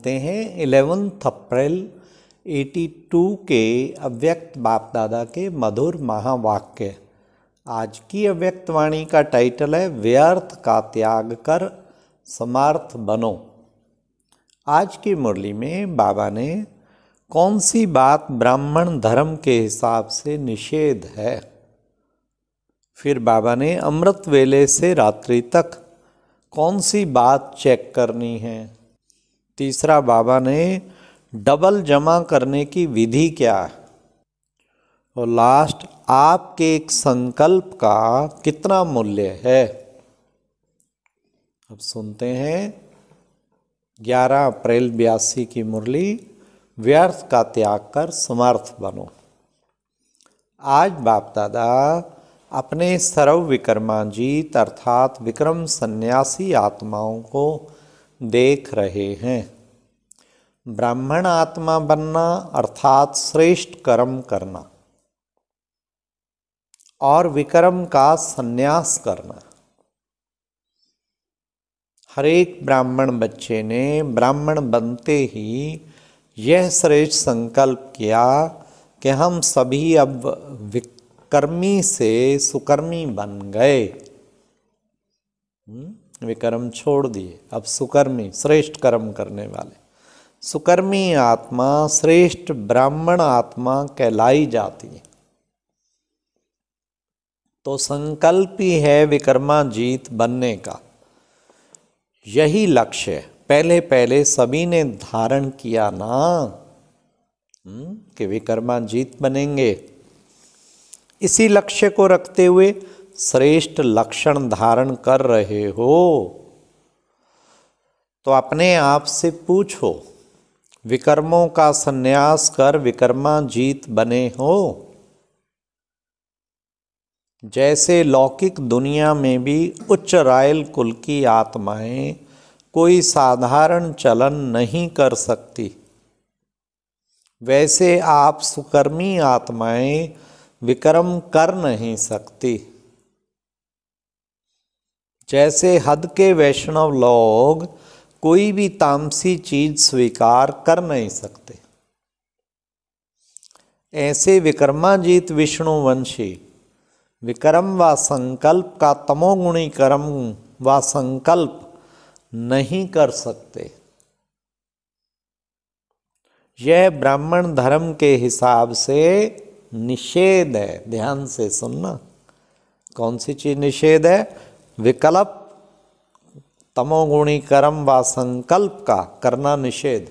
सुनते हैं 11 अप्रैल 82 के अव्यक्त बाप दादा के मधुर महावाक्य। आज की अव्यक्त वाणी का टाइटल है व्यर्थ का त्याग कर समर्थ बनो। आज की मुरली में बाबा ने कौन सी बात ब्राह्मण धर्म के हिसाब से निषेध है, फिर बाबा ने अमृत वेले से रात्रि तक कौन सी बात चेक करनी है, तीसरा बाबा ने डबल जमा करने की विधि क्या है, और लास्ट आपके एक संकल्प का कितना मूल्य है। अब सुनते हैं 11 अप्रैल 82 की मुरली, व्यर्थ का त्याग कर समर्थ बनो। आज बाप दादा अपने सर्व विक्रमाजीत अर्थात विक्रम सन्यासी आत्माओं को देख रहे हैं। ब्राह्मण आत्मा बनना अर्थात श्रेष्ठ कर्म करना और विक्रम का सन्यास करना। हर एक ब्राह्मण बच्चे ने ब्राह्मण बनते ही यह श्रेष्ठ संकल्प किया कि हम सभी अब विकर्मी से सुकर्मी बन गए। विकर्म छोड़ दिए, अब सुकर्मी श्रेष्ठ कर्म करने वाले। सुकर्मी आत्मा श्रेष्ठ ब्राह्मण आत्मा कहलाई जाती है। तो संकल्प ही है विक्रमाजीत बनने का, यही लक्ष्य है। पहले पहले सभी ने धारण किया ना कि विक्रमाजीत बनेंगे। इसी लक्ष्य को रखते हुए श्रेष्ठ लक्षण धारण कर रहे हो तो अपने आप से पूछो, विकर्मों का सन्यास कर विक्रमाजीत बने हो? जैसे लौकिक दुनिया में भी उच्च रायल कुल की आत्माएं कोई साधारण चलन नहीं कर सकती, वैसे आप सुकर्मी आत्माएं विक्रम कर नहीं सकती। जैसे हद के वैष्णव लोग कोई भी तामसी चीज स्वीकार कर नहीं सकते, ऐसे विक्रमाजीत विष्णुवंशी विक्रम व संकल्प का तमोगुणी कर्म व संकल्प नहीं कर सकते। यह ब्राह्मण धर्म के हिसाब से निषेध है। ध्यान से सुनना, कौन सी चीज निषेध है? विकल्प तमोगुणी कर्म व संकल्प का करना निषेध।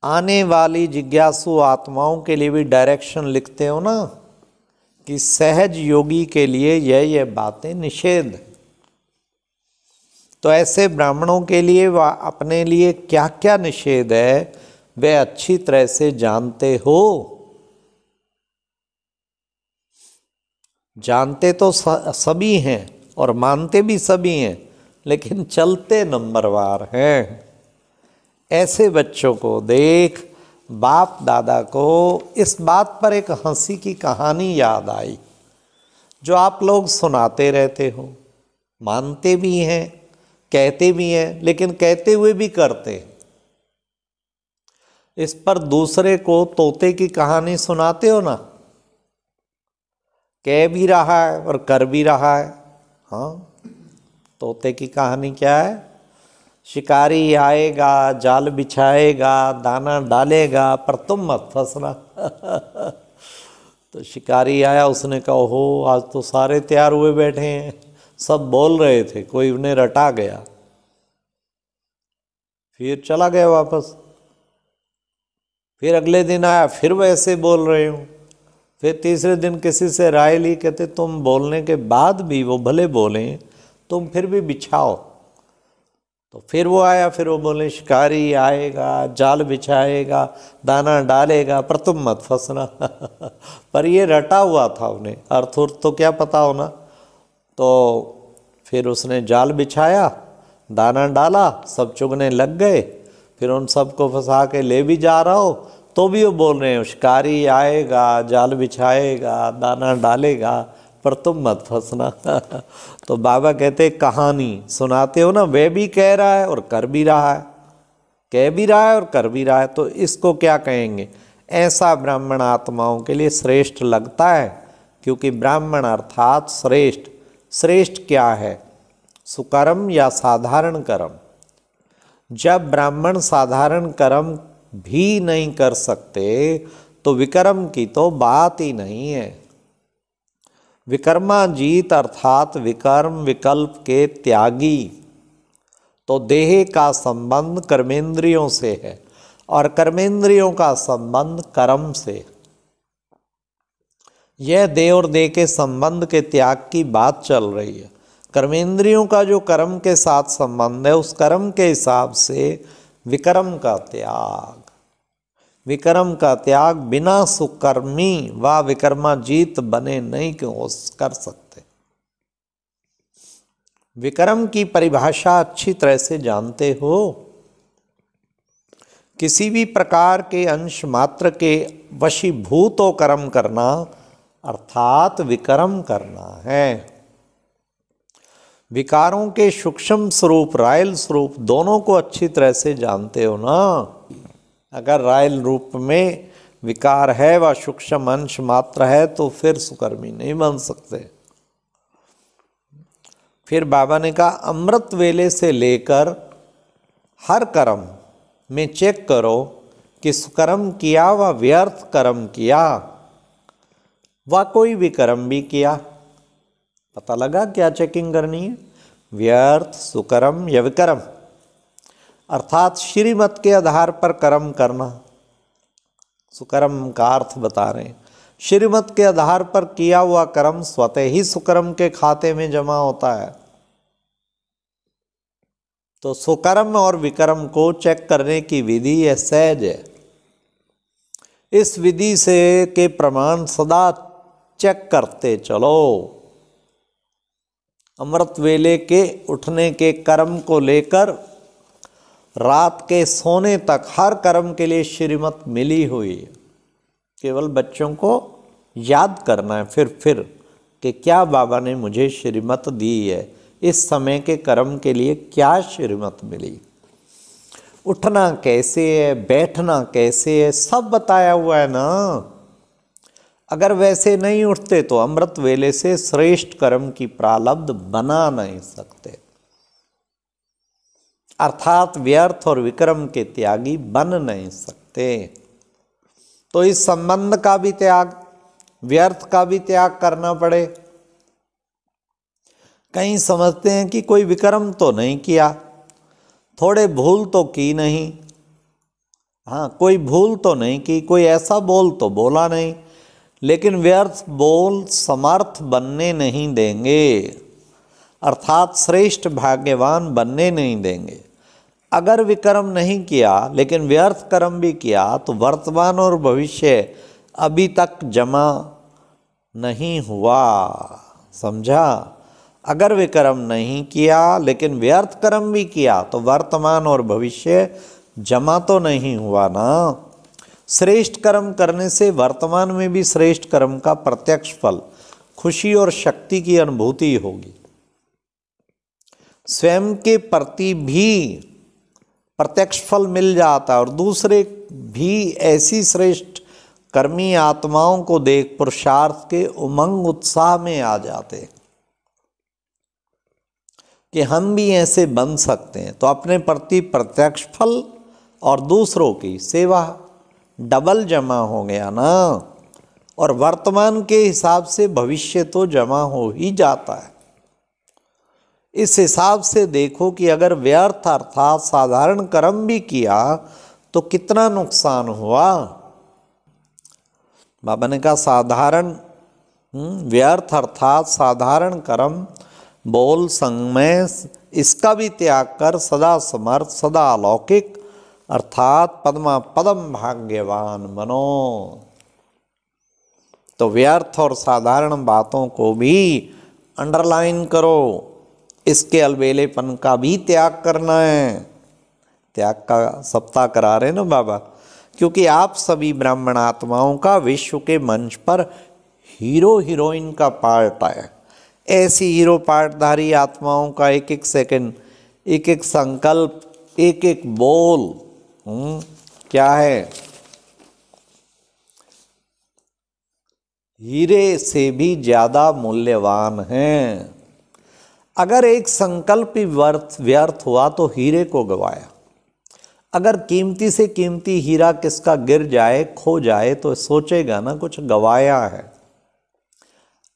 आने वाली जिज्ञासु आत्माओं के लिए भी डायरेक्शन लिखते हो ना कि सहज योगी के लिए यह बातें निषेध। तो ऐसे ब्राह्मणों के लिए व अपने लिए क्या क्या निषेध है वे अच्छी तरह से जानते हो। जानते तो सभी हैं और मानते भी सभी हैं, लेकिन चलते नंबरवार हैं। ऐसे बच्चों को देख बाप दादा को इस बात पर एक हंसी की कहानी याद आई जो आप लोग सुनाते रहते हो, मानते भी हैं, कहते भी हैं, लेकिन कहते हुए भी करते हैं। इस पर दूसरे को तोते की कहानी सुनाते हो ना, कह भी रहा है और कर भी रहा है। हाँ, तोते की कहानी क्या है? शिकारी आएगा, जाल बिछाएगा, दाना डालेगा, पर तुम मत फंसना। तो शिकारी आया, उसने कहा हो आज तो सारे तैयार हुए बैठे हैं, सब बोल रहे थे, कोई उन्हें रटा गया। फिर चला गया वापस। फिर अगले दिन आया, फिर वैसे बोल रहे हूँ। फिर तीसरे दिन किसी से राय ली, कहते तुम बोलने के बाद भी वो भले बोले, तुम फिर भी बिछाओ। तो फिर वो आया, फिर वो बोले शिकारी आएगा, जाल बिछाएगा, दाना डालेगा, पर तुम मत फंसना। पर ये रटा हुआ था, उन्हें अर्थ तो क्या पता होना। तो फिर उसने जाल बिछाया, दाना डाला, सब चुगने लग गए। फिर उन सबको फंसा के ले भी जा रहा हो तो भी वो बोल रहे हैं शिकारी आएगा, जाल बिछाएगा, दाना डालेगा, पर तुम मत फंसना। तो बाबा कहते कहानी सुनाते हो ना, वह भी कह रहा है और कर भी रहा है। कह भी रहा है और कर भी रहा है, तो इसको क्या कहेंगे? ऐसा ब्राह्मण आत्माओं के लिए श्रेष्ठ लगता है, क्योंकि ब्राह्मण अर्थात श्रेष्ठ। श्रेष्ठ क्या है? सुकर्म या साधारण कर्म। जब ब्राह्मण साधारण कर्म भी नहीं कर सकते तो विकर्म की तो बात ही नहीं है। विकर्माजीत अर्थात विकर्म विकल्प के त्यागी। तो देह का संबंध कर्मेंद्रियों से है और कर्मेंद्रियों का संबंध कर्म से। यह देह और देह के संबंध के त्याग की बात चल रही है। कर्मेंद्रियों का जो कर्म के साथ संबंध है, उस कर्म के हिसाब से विकर्म का त्याग। विकर्म का त्याग बिना सुकर्मी व विकर्माजीत बने नहीं कर सकते। विकर्म की परिभाषा अच्छी तरह से जानते हो। किसी भी प्रकार के अंश मात्र के वशीभूत हो कर्म करना अर्थात विकर्म करना है। विकारों के सूक्ष्म स्वरूप रायल स्वरूप दोनों को अच्छी तरह से जानते हो ना। अगर रायल रूप में विकार है व सूक्ष्म अंश मात्र है तो फिर सुकर्मी नहीं बन सकते। फिर बाबा ने कहा अमृत वेले से लेकर हर कर्म में चेक करो कि सुकर्म किया व व्यर्थ कर्म किया व कोई भी कर्म भी किया। पता लगा क्या चेकिंग करनी है? व्यर्थ, सुकर्म या विकर्म, अर्थात श्रीमत के आधार पर कर्म करना। सुकर्म का अर्थ बता रहे हैं। श्रीमत के आधार पर किया हुआ कर्म स्वतः ही सुकर्म के खाते में जमा होता है। तो सुकर्म और विकर्म को चेक करने की विधि यह सहज है। इस विधि से के प्रमाण सदा चेक करते चलो। अमृत वेले के उठने के कर्म को लेकर रात के सोने तक हर कर्म के लिए श्रीमत मिली हुई है। केवल बच्चों को याद करना है फिर कि क्या बाबा ने मुझे श्रीमत दी है, इस समय के कर्म के लिए क्या श्रीमत मिली, उठना कैसे है, बैठना कैसे है, सब बताया हुआ है ना। अगर वैसे नहीं उठते तो अमृत वेले से श्रेष्ठ कर्म की प्रारब्ध बना नहीं सकते, अर्थात व्यर्थ और विक्रम के त्यागी बन नहीं सकते। तो इस संबंध का भी त्याग, व्यर्थ का भी त्याग करना पड़े। कहीं समझते हैं कि कोई विक्रम तो नहीं किया, थोड़े भूल तो की नहीं, हाँ कोई भूल तो नहीं की, कोई ऐसा बोल तो बोला नहीं, लेकिन व्यर्थ बोल समर्थ बनने नहीं देंगे, अर्थात श्रेष्ठ भाग्यवान बनने नहीं देंगे। अगर विक्रम नहीं किया लेकिन व्यर्थ कर्म भी किया तो वर्तमान और भविष्य अभी तक जमा नहीं हुआ, समझा। अगर विक्रम नहीं किया लेकिन व्यर्थ कर्म भी किया तो वर्तमान और भविष्य जमा तो नहीं हुआ ना। श्रेष्ठ कर्म करने से वर्तमान में भी श्रेष्ठ कर्म का प्रत्यक्ष फल, खुशी और शक्ति की अनुभूति होगी। स्वयं के प्रति भी प्रत्यक्ष फल मिल जाता है और दूसरे भी ऐसी श्रेष्ठ कर्मी आत्माओं को देख पुरुषार्थ के उमंग उत्साह में आ जाते कि हम भी ऐसे बन सकते हैं। तो अपने प्रति प्रत्यक्ष फल और दूसरों की सेवा डबल जमा हो गया ना। और वर्तमान के हिसाब से भविष्य तो जमा हो ही जाता है। इस हिसाब से देखो कि अगर व्यर्थ अर्थात साधारण कर्म भी किया तो कितना नुकसान हुआ। बाबा ने कहा साधारण व्यर्थ अर्थात साधारण कर्म बोल संगमय इसका भी त्याग कर सदा समर्थ सदा अलौकिक अर्थात पद्मा पदम भाग्यवान बनो। तो व्यर्थ और साधारण बातों को भी अंडरलाइन करो, इसके अलबेलेपन का भी त्याग करना है। त्याग का सप्ताह करा रहे ना बाबा, क्योंकि आप सभी ब्राह्मण आत्माओं का विश्व के मंच पर हीरो हीरोइन का पार्ट है। ऐसी हीरो पार्टधारी आत्माओं का एक एक सेकंड, एक एक संकल्प, एक एक बोल क्या है? हीरे से भी ज्यादा मूल्यवान हैं। अगर एक संकल्प ही व्यर्थ हुआ तो हीरे को गवाया। अगर कीमती से कीमती हीरा किसका गिर जाए, खो जाए, तो सोचेगा ना कुछ गवाया है।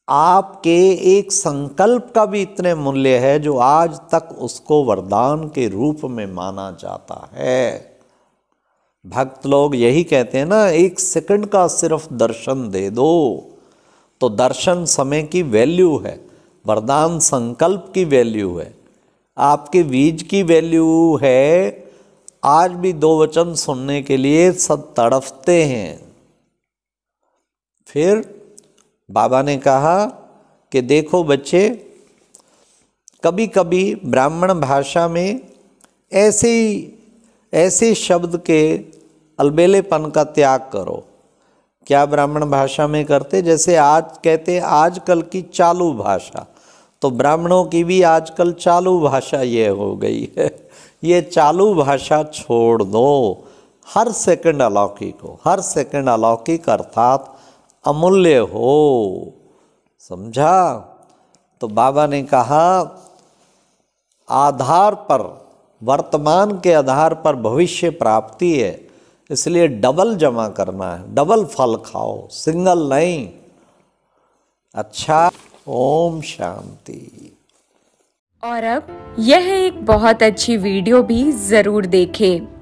आपके एक संकल्प का भी इतने मूल्य है जो आज तक उसको वरदान के रूप में माना जाता है। भक्त लोग यही कहते हैं ना, एक सेकंड का सिर्फ दर्शन दे दो। तो दर्शन समय की वैल्यू है, वरदान संकल्प की वैल्यू है, आपके बीज की वैल्यू है। आज भी दो वचन सुनने के लिए सब तड़फते हैं। फिर बाबा ने कहा कि देखो बच्चे, कभी कभी ब्राह्मण भाषा में ऐसे शब्द के अलबेलेपन का त्याग करो। क्या ब्राह्मण भाषा में करते? जैसे आज कहते आजकल की चालू भाषा, तो ब्राह्मणों की भी आजकल चालू भाषा ये हो गई है। ये चालू भाषा छोड़ दो। हर सेकंड अलौकिक हो, हर सेकंड अलौकिक अर्थात अमूल्य हो। समझा? तो बाबा ने कहा आधार पर, वर्तमान के आधार पर भविष्य प्राप्ति है, इसलिए डबल जमा करना है, डबल फल खाओ, सिंगल नहीं। अच्छा, ओम शांति। और अब यह एक बहुत अच्छी वीडियो भी जरूर देखें।